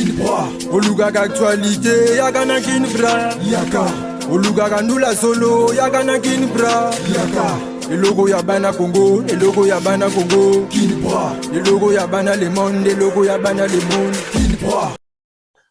Kinbra. Oluga actualité, Yagana Kinbra. Yaka. Oluga Nula solo, Yagana Kinbra. Yaka. Le logo Yabana Congo, le logo Yabana Congo. Kinbra. Le logo Yabana Le Monde, le logo Yabana Le Monde. Kinbra.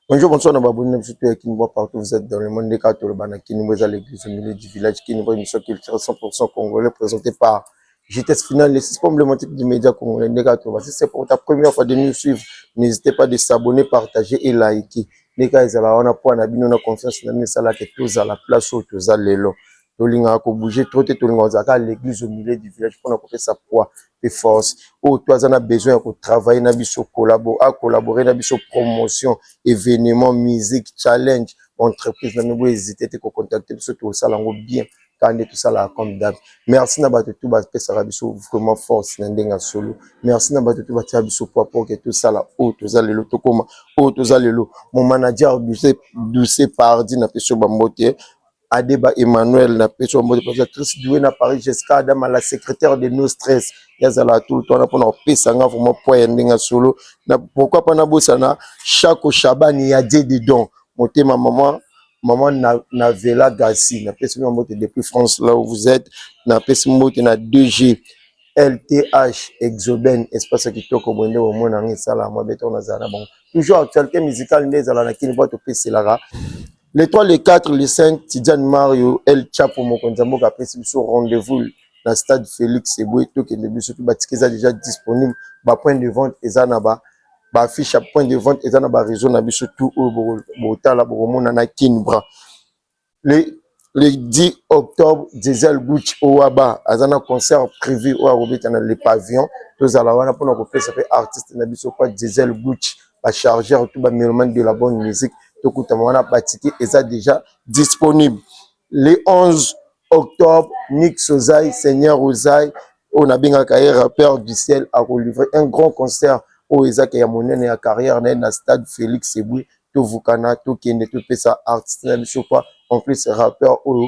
Bonjour, bonsoir, nous abonnons surtout à Kinbra partout. Vous êtes dans le monde des catholiques. Kinbra à l'église au milieu du village. Kinbra, émission culturelle 100% congolais présentée par JTS Final, le système emblématique du média congolais des catholiques. Si c'est pour ta première fois de nous suivre, n'hésitez pas de s'abonner, partager et liker. Les gars, ils ont point d'abord, on a confiance dans nous, ça là que tous à la place où tous à l'élo. Tolinga ko bouger trop te tolinga zaka l'église au milieu du village pour qu'on sa poids et force. Oh toi on a besoin de travailler na biso collaborer na biso promotion événement musique challenge entreprise na nous hésiter te contacter biso tout ça lango bien quand tout ça là comme d'hab. Merci na bato tout ba pesa biso vraiment force na ndenga solo. Merci na bato tout ba tia biso poids pour que tout ça là oh tous allez le to comme oh tous allez le mon manager douce pardi na peso bambote Adeba Emmanuel, la personne productrice douée na Paris, Jessica Adam, la secrétaire de No Stress. Yazala tout le temps pour nous pésanga vraiment point ndinga solo. Pourquoi pas na bosana chaque Shaban il y a des dons. Monter ma maman na Vela Gassi, na personne monter depuis France là où vous êtes, na personne monter na 2G LTH Exoben espace qui toko bonde au monde en sala moi beton na zala bon. Toujours actualité musicale ndezala na kini boîte PC là. Les 3, les 4, les 5, Tidiane Mario, El Chapo, Mokonzambo, après c'est sur rendez-vous, dans stade Félix Eboué, tout qui est début, surtout, qui est déjà disponible, point de vente, et zanaba, affiche à point de vente, et zanaba, réseau, n'a surtout, au Botala, Boromona, na Kinbra. Le 10 octobre, Diesel Gucci, Ouaba, Azana concert privé, ou à Robert, les pavillons, tous à la wana, pour nous faire, ça fait artiste, n'a pas Diesel Gucci, à charger, tout, mélomane de la bonne musique. Est déjà disponible. Le 11 octobre, Nick Sozai, Seigneur Ozaï, on a bien un rappeur du ciel à livrer un grand concert au Isaac et à mon et à carrière dans le stade Félix Eboué, tout Vukana, tout qui est tout ça artiste, en plus rappeur au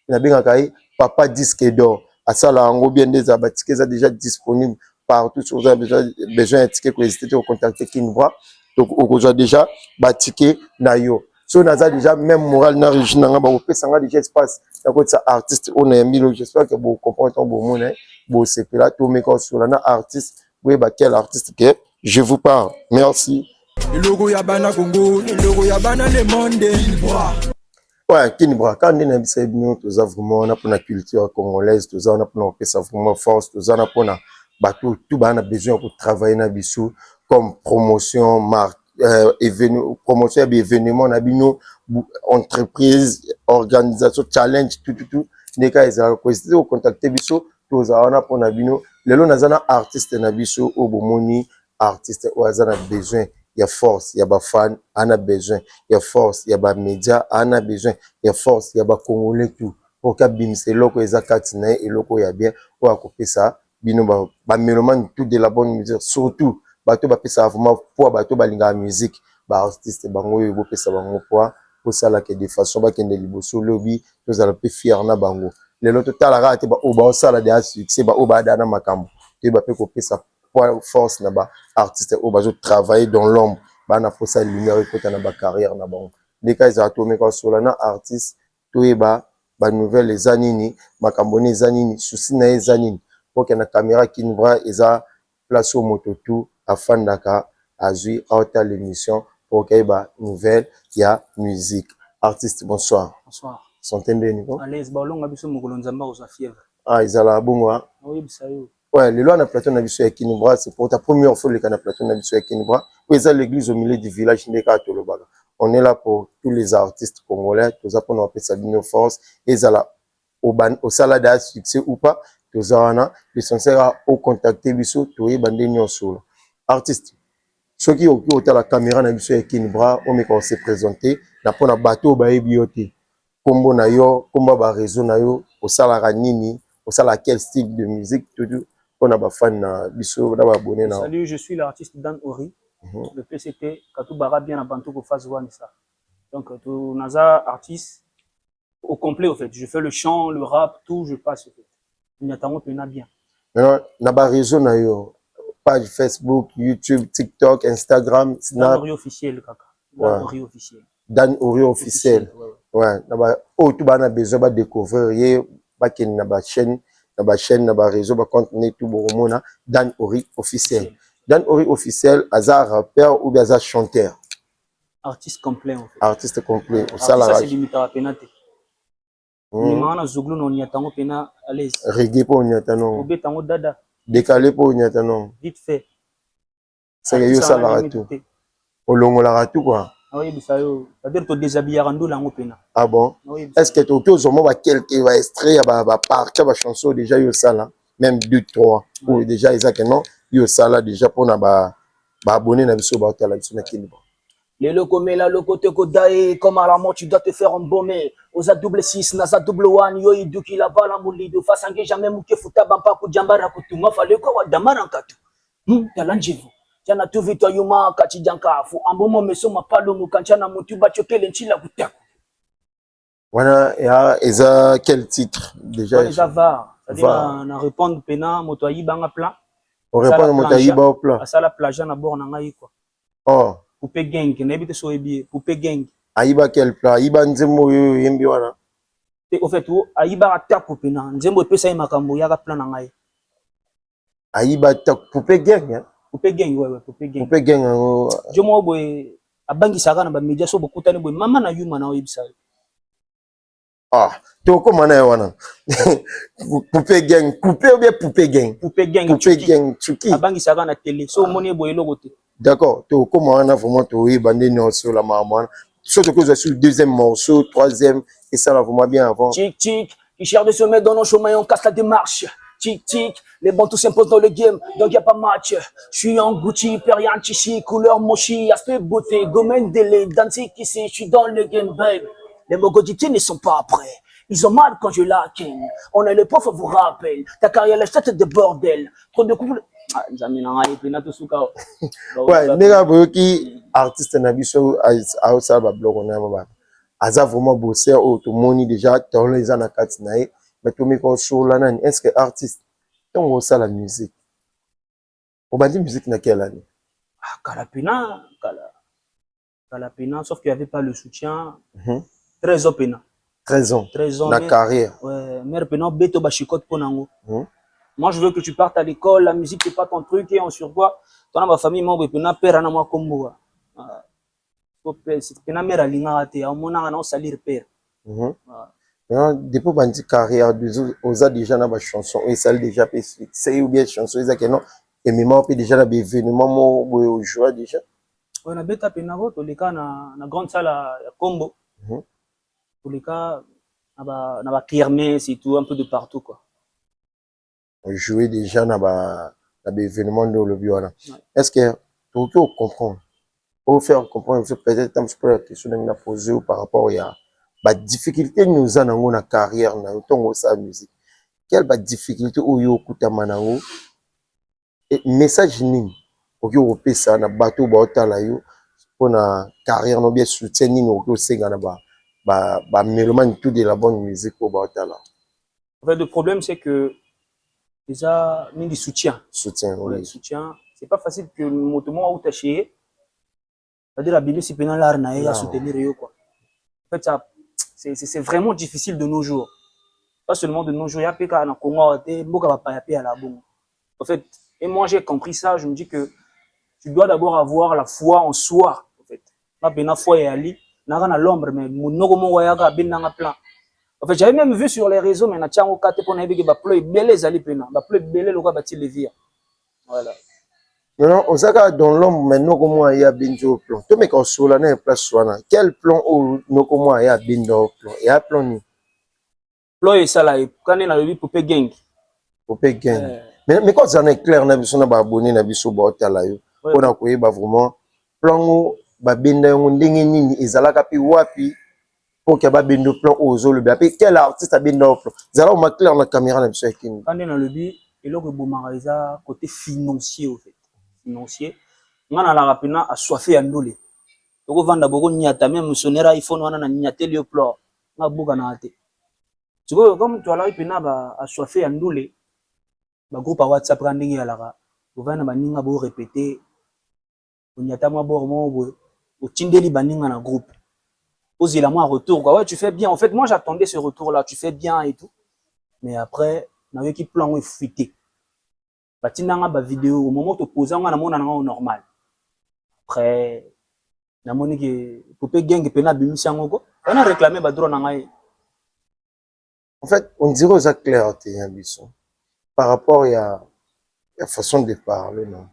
on a bien un papa disque d'or. À ça là, on bien des abatiques déjà disponible partout. Si vous avez besoin d'un ticket, vous hésitez à contacter Kinbra. Donc, on a déjà batiqué nayo. Si on a déjà même moral na origine, on a fait déjà espace. D'accord, ça artiste, on a mis. J'espère que vous comprenez ton bon monde. Bon, c'est là, tout mes corps sur la artiste. Oui, bah quel artiste que je vous parle. Merci. Le logo Yabana Congo, le logo Yabana Le Monde. Ouais, Kinbra, quand on a dit nous, tous vraiment, on a pour la culture congolaise, tous on a pour ça vraiment force, tous on a pour la bateau, tout on a besoin pour travailler na biso comme promotion, marque, événement, promotion événement, on a nos entreprise, organisation, challenge, tout. Les cas ils ont contacté au contacter biso, tous on a pour na bino, les lots na artiste na biso, au bomoni, artiste, au a besoin. Il y a force, il y a des fans, on a besoin. Il y a force, il y a des médias, on a besoin. Il y a force, il y a des Congolais tout. Pour que bim c'est loko ezakatine et loko ya bien pour accomplir ça. Bino ba mélomane tout de la bonne musique surtout bato ba pesa vraiment pour bato ba linga musique ba artiste bango yo bo pesa bango pour ça là que de façon ba kende liboso lobby nous allons peu fier na bango. Les loto talara te ba o ba ça là de succès ba o ba dana makambo. Te ba pe ko pesa force na ba artiste au bazo travailler dans l'ombre ba na fosa lumière côté na ba carrière na bon les cas ils ont tombé quand sur la artiste to ba nouvelle les anini makamboni zanini souci na zanini pour que na caméra Kinbra eza place au moto tout afin daka azui auta l'émission pour que ba nouvelle ya musique artiste bonsoir santé ndeni ko allez ba longa biso mokolo nzamba oza fièvre izala bongwa oui bisayo. Ouais, le loi na plateau na biso ya Kinbra, c'est pour ta première fois le cas na plateau na biso ya Kinbra. Oui, c'est l'église au milieu du village Ndeka Tolobaga. On est là pour tous les artistes congolais, tous pour nous appeler Sabine Force, et ça au salade succès ou pas, tous ana, l'essentiel au contacter biso, tout est bandé nyonso. Artiste. Ceux qui ont la caméra na biso ya Kinbra, on me se présenter, na pona bateau ba ebioté. Kombo na yo, kombo ba réseau na yo, au salara nini, au sala quel style de musique tout. Salut, je suis l'artiste Dan Ori. Le PCT, Katou Bara bien à Bantou pour faire ça. Donc, tout Naza, artiste au complet, au fait. Je fais le chant, le rap, tout, je passe, au fait. Il y a tant bien. Maintenant, na ba réseau na yo, page Facebook, YouTube, TikTok, Instagram, Snap. Dan Ori officiel, kaka. Dan Ori officiel. Dan Ori officiel. Ouais. Oh, tout bana besoin de découvrir. Bakin na ba chaîne, na ba réseau, ba contenu tout boromona. Dan Ori officiel. Dan Ori officiel, hasard rappeur ou bien hasard chanteur. Artiste complet en fait. Artiste complet. Ça c'est limité à penate. Ni mana zoglu no nyatango pena à l'aise. Reggae po nyatano. Obetango dada. Décalé po nyatano. Vite fait. C'est que yo ça la tout. Olongo la tout quoi. Ah oui, ça yo. C'est-à-dire to déshabiller rando lango pena. Ah bon? Est-ce que tu as zomo ba quelques va extrait ba partir ba chanson déjà yo ça là, même 2 3 ou déjà exactement yo ça là déjà pour na ba abonné na biso ba tala biso na Kinibo. Les locaux, mais là, le côté Kodae, comme à la mort, tu dois te faire embaumer. Aux a double 6, Nasa double 1, yo, il duki la balle en mouli, de façon que jamais mouké fouta bampa kou djambara koutou, ma fallait quoi, damaran katou. Talanjevo. Jana tu vito yuma, kati djanka, fou, un bon moment, mais son ma palo moukanchana moutou, bachoke l'enchila koutak. Voilà, et ça, quel titre déjà? Déjà va. C'est-à-dire, on répond pena, motoyi banga plan. On répond à motoyi banga plan. À ça, la plage, on a bord, on a quoi. Oh. Poupée gang, n'habite so ebié, poupée gang. Aïba quel plat? Aïba nzembo yo yembi wana. Au fait, aïba attaque poupée na. Nzembo pesa y makambo yaga plan na ngai. Aïba attaque poupée gang hein? Poupée gang, ouais, poupée gang. Poupée gang. Je mo boy abangi saka na ba media so beaucoup tane boy mama na yuma na oyibisa. Ah, to comment na wana? Poupée gang, poupée ou bien poupée gang? Poupée gang, poupée gang, Tsuki. Abangi saka na télé. So moni boy logote. D'accord, tu comment on a vraiment tout bandé sur la maman. Surtout que je suis le deuxième morceau, troisième, et ça là vraiment bien avant. Tic tic, qui cherche de se mettre dans nos chemins, on casse la démarche. Tic tic, les bons tous s'imposent dans le game, donc y a pas match. Je suis en Gucci, Perian Chichi, couleur mochi, aspect beauté, gomen délai, danser qui sait, je suis dans le game, babe. Les mogodités ne sont pas prêts. Ils ont mal quand je la ken. On a le prof, vous rappelle. Ta carrière, la tête de bordel. Trop de couples. Ouais, nega boyoki artiste na biso a ça ba blog on a ba. Aza vraiment bossé au tout moni déjà dans les ana kati na e, mais to mi ko sur la nani. Est-ce que artiste on ça la musique? On bandi musique na quelle année? Ah, Kalapina, sauf qu'il n'y avait pas le soutien. 13 ans pena. 13 ans. 13 ans. La carrière. Ouais, mère pena beto ba chicote ponango. Moi, je veux que tu partes à l'école, la musique, c'est pas ton truc, et on survoit. Toi, ma famille, moi, pena père, na moi, comme c'est pena mère, alinga, te, on m'a non salir père. Depuis bandi carrière, aux a déjà na ba chanson, et ça déjà c'est ou bien chanson, ils a que non, et même on peut déjà na événement, moi, au joie déjà. Ouais, na beta pena go, les cas na grande salle à Combo. Pour les cas, na ba kermesse et tout, un peu de partout, quoi. Jouer déjà dans l'événement de l'Obiwana. Est-ce que tu peux comprendre? Pour faire comprendre, peut-être un petit peu la question que nous posée par rapport à la difficulté que nous avons dans la carrière, dans la musique. Quelle difficulté ou yo kuta manango? Et message nim, ok au ça na bateau baotala yo pour na carrière no bien soutien ni no ko senga na ba mélomane tout de la bonne musique pour baotala. En fait, le problème c'est que déjà, mis du soutien. Soutien, oui. Ouais, soutien. C'est pas facile que le motomo ou taché. C'est-à-dire, la Bible, c'est pénal l'arnaï à soutenir, quoi. En fait, c'est vraiment difficile de nos jours. Pas seulement de nos jours. Il y a des gens qui ont été à la bonne. En fait, et moi, j'ai compris ça. Je me dis que tu dois d'abord avoir la foi en soi. En fait, la foi est ali. N'a rien à l'ombre, mais mon nogomo wayaga bin dans plan. En fait, j'avais même vu sur les réseaux, mais na au kate pour n'avoir que pleu belé zali pena, pleu belé le quoi bâti levier. Voilà. Non, on s'aga dans l'homme, mais non comment il y a binjo plan. Tout mais quand sur la n'est place soana. Quel plan ou non comment il y a binjo plan? Il y a plan ni. Plan et ça là, quand on a le poupée gang. Poupée gang. Mais quand ça n'est clair, na biso na ba abonné na biso ba otala yo. On a koye ba vraiment plan ou ba binda yo ndenge nini ezalaka pi wapi. Pour qu'il y ait un plan aux autres, quel artiste a bien de plan? Vous allez au clair la caméra là, monsieur King. Quand on est dans le but, et là, il y a côté financier, au fait. Financier. On a la rapina à soifé à ndolé. Donc, on va d'abord niata, même missionnaire iPhone, on a niaté le plan. On a beaucoup naté. Tu vois, comme tu as la rapina à soifé à ndolé, le groupe à WhatsApp, rendez à la ovana baninga bo répéter onyata mwa bord mo otindeli baninga na groupe osila moi retour quoi. Ouais, tu fais bien. En fait, moi j'attendais ce retour là, tu fais bien et tout. Mais après na qui plan fuité. Batinanga ba vidéo au moment to poser nga na mona nga normal. Après na moni que poupée gang pena bimisi ngoko. On a réclamé ba droit na ngai. En fait, on dirait aux clairs par rapport à la façon de parler, non.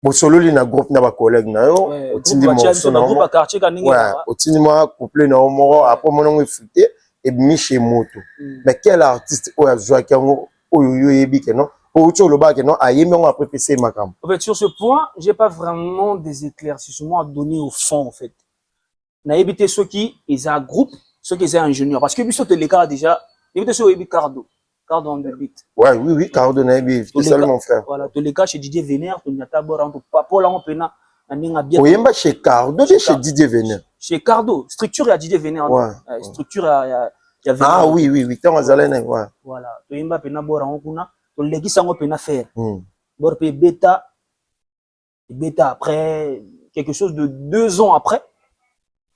Bon, solo li na groupe na ba collègue na yo, otindi mo so na groupe quartier kaninga. Ouais, otindi mo couple na mo après mon ngo fuité et mi chez moto. Mais quel artiste o ya joa kango oyo yebi ke non? O tcho lo ba ke non ayemi ngo après PC makam. En fait, sur ce point, j'ai pas vraiment des éclaircissements à donner au fond en fait. Na évité ceux qui ils ont un groupe, ceux qui sont ingénieurs parce que biso te les cas déjà, évité ceux qui Cardo. Cardo on the beat. Ouais, oui, Cardo na yebi, c'est ça mon frère. Voilà, tous les cas chez Didier Vénère, tu n'as bord en papo là on pena na bien. Oyemba chez Cardo, chez Didier Vénère. Chez Cardo, structure il y a Didier Vénère. Ouais. Structure il y a Vénère. Ah oui, oui, oui, tant azalena, ouais. Voilà, tu yemba pena bord en kuna, tu les gis sango pena faire. Bord pe bêta après quelque chose de 2 ans après.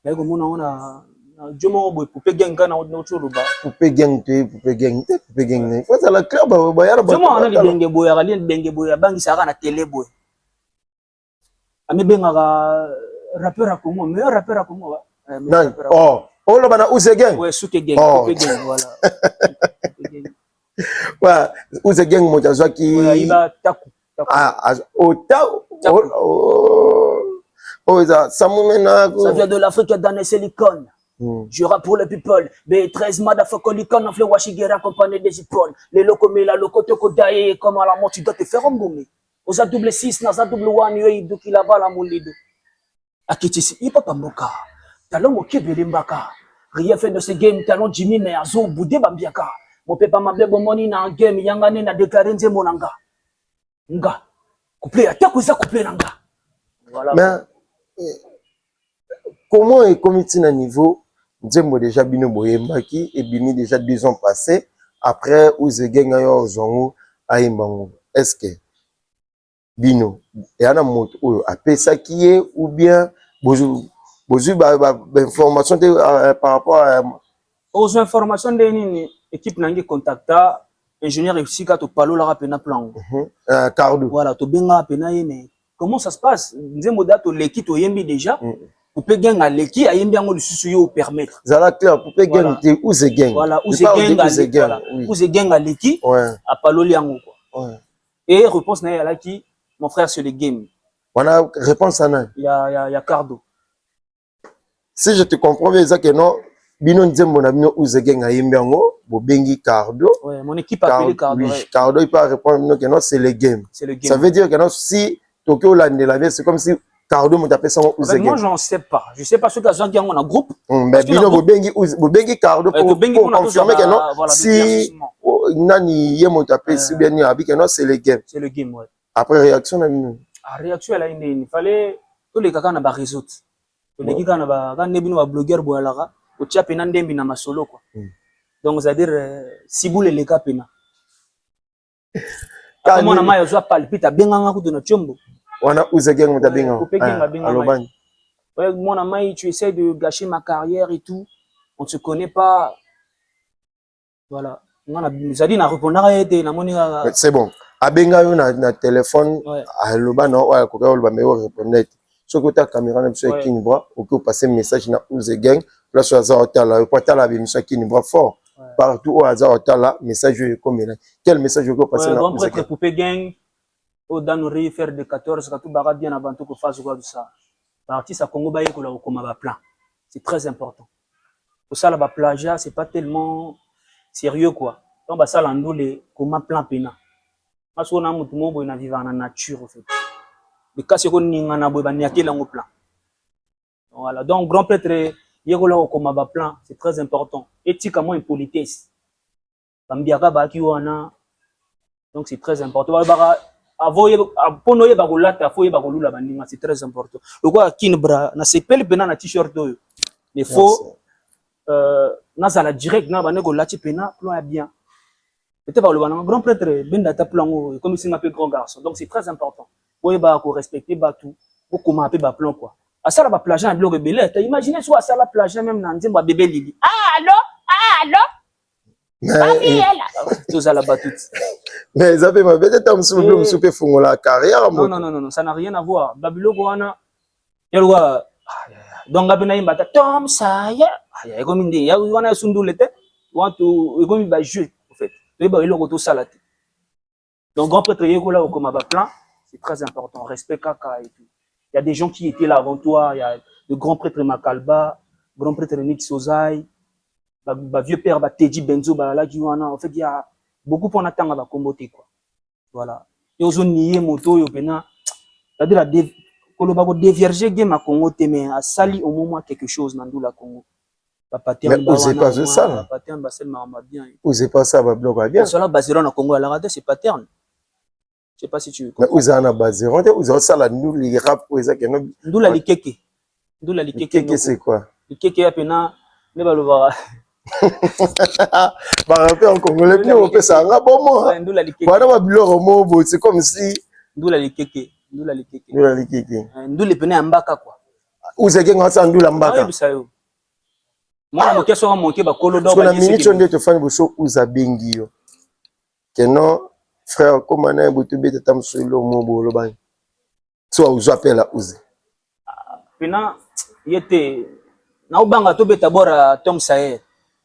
Là comme on a Dieu m'a envoyé poupée gang kana autre chose. Poupée gang. Faut ça la clair ba yara ba. Comment on a les boya ali benge boya bangi sara na télé boy. Ami benga rappeur à Congo, meilleur rappeur à Congo. Non, oh là bana Ouze gang. Ouais, Souke gang, Poupée gang voilà. Ouais, Ouze gang mo tazwa ki. Ouais, il va taku. Ah, ça vient de l'Afrique dans les silicones. Je rappe pour le people. B13 motherfucker licon, enflé Washigera accompagné des épaules. Les locaux mais la loco toko daye comme à la mort tu dois te faire embaumer. Aux a double 6 na za double 1 yo idu ki la bala molido. Akitisi ipa pamboka. Talon mo kebele mbaka. Rien fait de ce game talon Jimmy mais azo boudé bambiaka. Mon papa m'a blé bon money na game yangane na déclaré nze monanga. Nga. Couplé attaque ça couplé nanga. Voilà. Mais comment est comité à niveau Nzembo déjà bino boyembaki et bini déjà 2 ans passés après Ouze gang ayo zongo ayembango. Est-ce que bino et ana moto oyo apesa kié ou bien bozu information par rapport à aux informations de nini équipe nangi contacta ingénieur Ifsika to palo la rapena plan. Cardo. Voilà, to benga pena mais comment ça se passe? Nzembo dato l'équipe to yembi déjà. Poupée gang à l'équipe ayembi ngo lisusu yo permettre. Zala clair poupée gang te Ouze gang. Voilà, Ouze gang à l'équipe. Ouais. A palo liango quoi. Ouais. Et réponse na la qui mon frère sur les games. On a réponse à non. Il y a Cardo. Si je te comprends bien ça que non bino Nzembo na bino Ouze gang ayembi ngo bo bengi Cardo. Ouais, mon équipe a appelé Cardo. Oui, ouais. Cardo il peut répondre que non c'est les games. C'est le game. Ça veut dire que non si Tokyo Landela c'est comme si Cardo m'a tapé ça Ouze gang. Moi j'en sais pas. Je sais pas ce que gens qui ont un groupe. Mais bino bo bengi Cardo pour confirmer que non si nani yemo tapé si bien ni abi que non c'est les games. C'est le game ouais. Après réaction na bino. Réaction là il fallait tous les kaka na ba réseau. Tous les kaka na ba quand nebino ba blogueur boalara o tia pena ndembi na masolo quoi. Donc ça veut dire si boule les cas pena. Comment na mayo zo palpite benganga ku na chombo. Wana Ouze gang mo tabenga. Alobani. Ouais, moi na mayi tu essaies de gâcher ma carrière et tout. On te connaît pas. Voilà. Zadi na répondre été na moni c'est bon. Abenga yo na téléphone aloba no wa ko ka oloba me répondre. Ce que ta caméra na biso Kinibra, ou que passer message na Ouze gang, place au hasard otala, ou pas la biso Kinibra fort. Partout au hasard otala, message comme là. Quel message que passer na Ouze gang? Poupée gang au danori faire de 14 ka tout bara bien avant tout que fasse quoi de ça. L'artiste à Congo baye ko la comme ba plan. C'est très important. Pour ça la ba plagiat, c'est pas tellement sérieux quoi. Donc ba ça l'andole comment plan pena. Parce qu'on a mutu mo boy na vivre en nature en fait. Le cas c'est qu'on ninga na boy ba niaki lango plan. Voilà, donc grand prêtre yekola comme ba plan, c'est très important. Éthiquement et politesse. Bambiaka ba ki wana. Donc c'est très important. Ba avoye ponoye ba kolata foye ba kolula baninga, c'est très important. Le quoi Kinibra na sepel pena na t-shirt oyo. Il faut na za la direct na ba ne ko lati pena plan ya bien. Peut-être par le grand prêtre, ben data plan, comme c'est un peu grand garçon. Donc c'est très important. Oui, bah, qu'on respecte tout, pour comment appeler bah plan quoi. À ça, la plage, un bloc belé. T'as imaginé soit à ça, la plage, même dans un bébé Lili. Ah, allô? Tout ça là-bas, tout. Mais ça fait ma peut-être un souper fond la carrière. Non, ça n'a rien à voir. Babylone, Goana, Yalwa, donc Gabina Imbata, Tom, ça y est, il y a comme une idée, il y a un sundulete, want to, comme il va jouer, en fait. Il va y avoir tout ça là. Donc, grand prêtre, il y a comme un plan, c'est très important, respect Kaka et tout. Il y a des gens qui étaient là avant toi, il y a le grand prêtre Makalba, grand prêtre Nick Sozai, vieux père Teddy Benzo, là, en fait, il y a beaucoup pour attendre à comboter, quoi. Voilà. Et aux nié moto, yo pena, c'est-à-dire la koloba ko dévierger game à Congo mais a sali au moment quelque chose dans la Congo. Mais osez pas ça. Osez pas ça, va bloquer bien. Cela basé en Congo à la radio, c'est paterne. Je sais pas si tu mais vous avez basé, vous avez ça là, nous les rap pour ça que nous. D'où la likeke. D'où la likeke. Likeke c'est quoi? Likeke a pena, ne va le voir. Par rapport en congolais, on peut ça. Bon moi. D'où la likeke. Voilà ma bureau c'est comme si. D'où la likeke. D'où la likeke. D'où la likeke. D'où les pena ambaka quoi. Vous avez gagné ça d'où l'ambaka. Moi na mokeso wa monke ba kolo do ba. Parce que la minute on dit te faire bosso uza bengi yo. Que non frère comment na boto beta tam solo mo bolo ba. So vous appelle la uze. Pena yete na ubanga to beta bora Tom Sayer.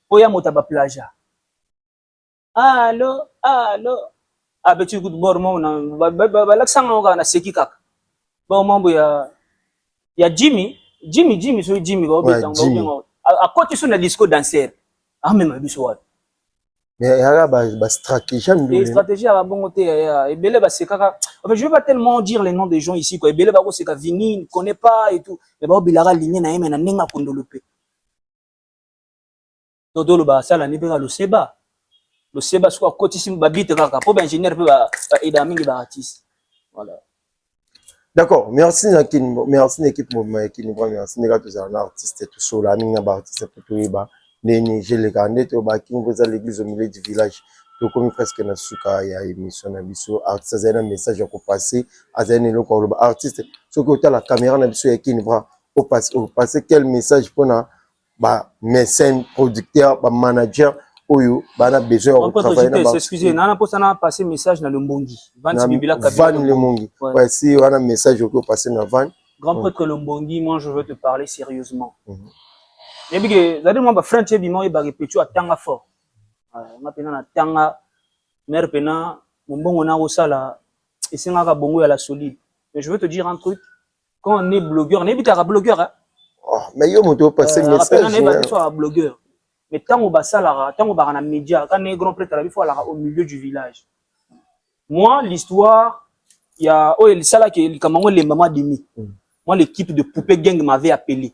Oya mota ba plage. Allô. Ah be tu good bor mo na ba laksanga nga na seki kaka. Ba mambo ya Jimmy so Jimmy ba beta ngo. À côté sur le disco danseur. Ah même biso wa. Mais il y a ba stratégie les stratégies à bon côté et belé ba c'est kaka. En fait je vais pas tellement dire les noms des gens ici quoi. Belé ba ko c'est ka vini, connaît pas et tout. Mais ba bilara ligne na yeme na ninga kondolope. Todo lo ba sala ni beka lo seba. Le seba soit côté sim ba bite kaka. Pour ingénieur pe ba aida mingi ba artiste. Voilà. D'accord, merci Nakin, merci l'équipe mouvement Kinibra, merci les tous les artistes tout ça là, minga ba artiste pour tout ba, neni je les gardé to ba king vous à l'église au milieu du village, to comme presque na suka ya émission na biso, artiste c'est un message à passer, à un lo ko artiste, ce que la caméra na biso ya Kinibra, au passer quel message pour na ba mécène, producteur, ba manager oyo bana besoin de travailler na ba. Excusez, nana pour ça na passer message na le Mbongi. Van Bibila Kabila. Van le Mbongi. Ouais, si on a un message au passer na Van. Grand prêtre le Mbongi, moi je veux te parler sérieusement. Et puis que ça dit moi ba French bi moi ba répéter à tanga fort. On pena na tanga mère pena mbongo na osala et c'est nga bongo ya la solide. Mais je veux te dire un truc, quand on est blogueur, on est bitara blogueur hein. Oh, mais yo moto passer message. On est pas soit blogueur. Mais tant au basalara, tant au barana média, quand les grands prêtres il faut aller au milieu du village. Moi, l'histoire, il y a ça là qui est les mamans demi. Moi, l'équipe de Poupée Gang m'avait appelé.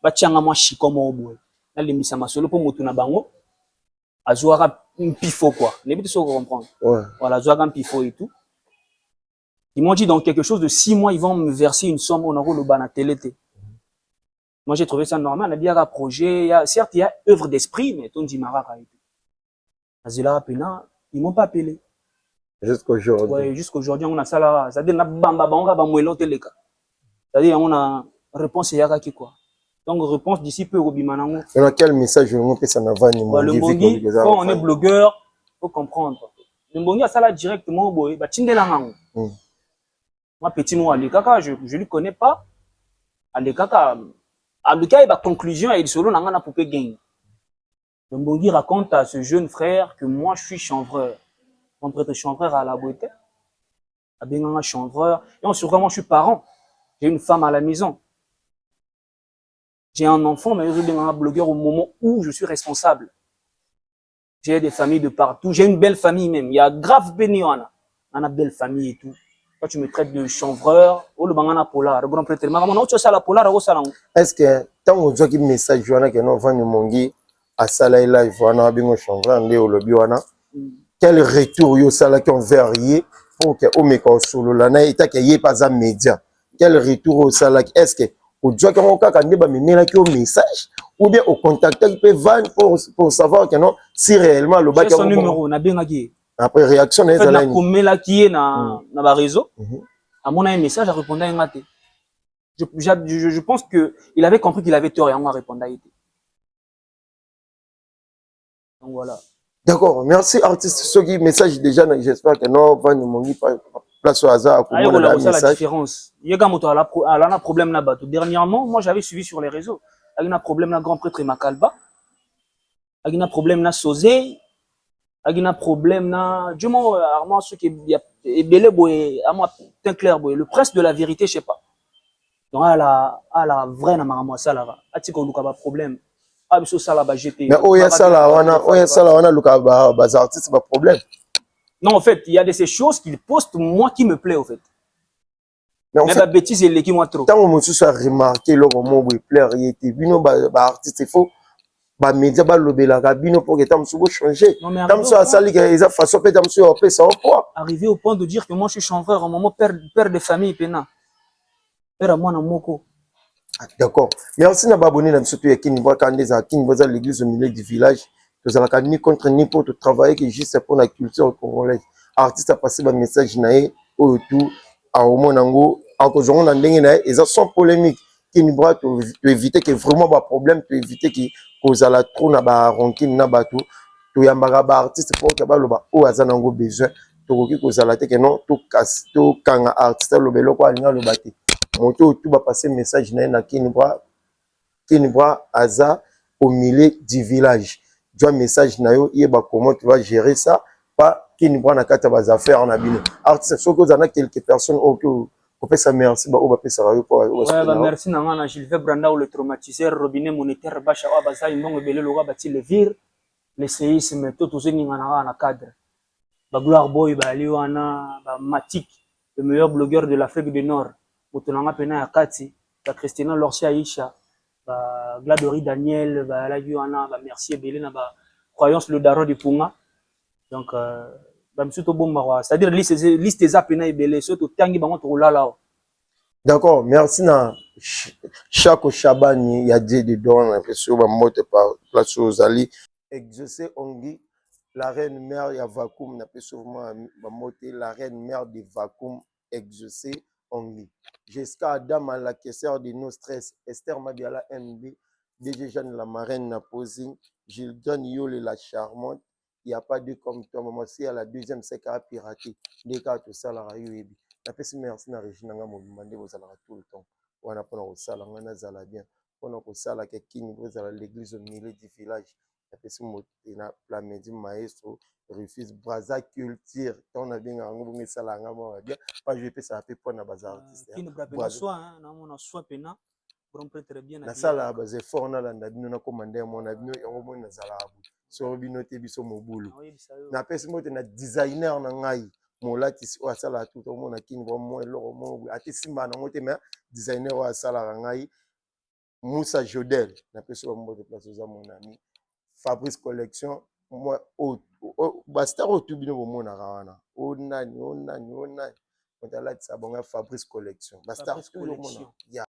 Batianga moi chikomo boy. Là les misama solo pour motuna bango. Azuara un pifo quoi. Les bêtes sont comprendre. Voilà, azuara un pifo et tout. Ils m'ont dit dans quelque chose de 6 mois ils vont me verser une somme on aura le bana télé. Moi, j'ai trouvé ça normal. Il y a un projet, certes, il y a œuvre d'esprit, mais ton dit Maraka et tout. Azila Pena, ils m'ont pas appelé. Jusqu'aujourd'hui. Ouais, jusqu'aujourd'hui, on a ça là. Ça dit, on a bamba, on a bamouelo teleka. C'est-à-dire, on a réponse et yaka qui quoi. Donc, réponse d'ici peu au bimanango. Et quel message on peut s'en avoir? Le Mbongi, quand on est blogueur, faut comprendre. Le Mbongi a ça là directement, boy, bah, tindelangango. Moi, petit noir, les kaka, je lui connais pas. Les kaka, en tout cas, il y a conclusion et il se dans la poupée gang. Le Mbongi raconte à ce jeune frère que moi, je suis chanvreur. Mon prêtre chanvreur à la beauté. À Benganga chanvreur. Et ensuite, vraiment, je suis parent. J'ai une femme à la maison. J'ai un enfant, mais je suis un blogueur au moment où je suis responsable. J'ai des familles de partout. J'ai une belle famille même. Il y a grave bénéana. On a belle famille et tout. Quand tu me traites de chanvreur, ou le bangana polar, le grand prêtre, est-ce que tant on voit qu'il message joana que non vend mongi à sala live wana bingo chanvreur ndé au lobby wana quel retour yo sala qui ont varié pour que au meko solo la na eta que yé pas un média quel retour au sala est-ce que au joie que on kaka ndé ba menela ki au message ou bien au contacter peut vendre pour savoir que non si réellement le bac son numéro na bengaki Après réaction en fait na komela qui est na ba réseau à mon un message à répondre à ngate je pense que il avait compris qu'il avait tort et on a répondu à été donc voilà. D'accord, merci artiste Soki message déjà j'espère que non va nous mongi place au hasard pour moi la différence il y a moto à la problème là bas dernièrement moi j'avais suivi sur les réseaux il y a un problème là grand prêtre Makalba il y a un problème là Sosé il y a un problème là du moins Armand ce qui est belé boy à moi teint clair boy le prince de la vérité je sais pas donc à la vraie na maramo ça là a ti ko luka ba problème ah biso ça là ba jeté mais oya ça là on a luka ba artiste ba problème. Non, en fait, il y a de ces choses qu'il poste, moi, qui me plaît, en fait. Mais la bêtise, elle est qui moi trop. Tant que monsieur a remarqué, le moment où il plaît, il était bino, artiste, il faut, média, lobela, bino, pour que tant monsieur changer. Tant monsieur a sali, il a façon, tant monsieur a fait ça au point. Arrivé au point de dire que moi, je suis chanvreur, au moment, père de famille, pena. Père à moi, na moko. D'accord. Merci na baboni na surtout ya Kini Bra Kandé za Kini Bra l'église au milieu du village. Nous allons ni contre ni pour travailler que juste pour la culture congolaise. Artiste a passé un message naé au tout à Omonango en causant na ndenge naé et ça sans polémique. Kini Bra tu éviter que vraiment ba problème, tu éviter que cause la trop na ba ronkin na bato. Tu yambara ba artiste pour que ba loba o azanango besoin. Tu koki cause la te que non tu casse tu kanga artiste lo belo ko alinga lo bati. Moto tout va passer message na Kini Bra aza au milieu du village. Tu as un message na yo yeba comment tu vas gérer ça pas Kini Bra na kata bas affaires na bino. Artiste soko zana quelques personnes au peut ça merci ba o ba pesa yo pour ouais ba merci na ngana Gilbert Branda ou le traumatiseur robinet monétaire bacha wa baza imbongo belé lo ba ti le vir le séisme tout tout zeni ngana na cadre ba gloire boy ba liwana ba matic le meilleur blogueur de l'Afrique du Nord Motonanga pena ya kati ba Christina Lorsi Aisha ba Gladori Daniel ba la yuana ba merci belé na ba croyance le daro du Punga donc ba msuto bomba c'est-à-dire liste des apena belé surtout tangi bango to lala. D'accord, merci na Chako Chabani ya Dieu de don un peu sur ba moto par place aux ali exaucer ongi la reine mère ya vacuum na peu sûrement ba moto la reine mère de vacuum exaucer ongi jusqu'à Adam la caisseur de nos stress Esther Mabiala MB DG Jeanne la marraine na posing Gildan Yole la charmante il y a pas de comme toi maman si à la deuxième c'est qu'à pirater des cas tout ça la rayo merci na Régine nga mobimande bozala tout le temps wana pona kosala nga nazala bien pona kosala ke Kini bozala l'église au milieu du village napesi motena Plamedi maestro refuse braza culture ton na bien ngo bongisala nga mo bien pas je peux ça pe pona baza artiste Kini bra soin na mona soin pena grand prêtre bien na sala ba effort na landa bino na commander mon avenir yango mo nazala abu so bino te biso mobulu napesi motena designer na ngai molatisi oyo asalaka tout omona Kini Bra mo eloko mo ate simba nango te mais designer oyo asalaka ngai Moussa Jodel napesi bambote place oza mon ami Fabrice Collection moi bastar oyo tu bino bomonaka wana onani moto alatisa bango Fabrice Collection bastar oyo omona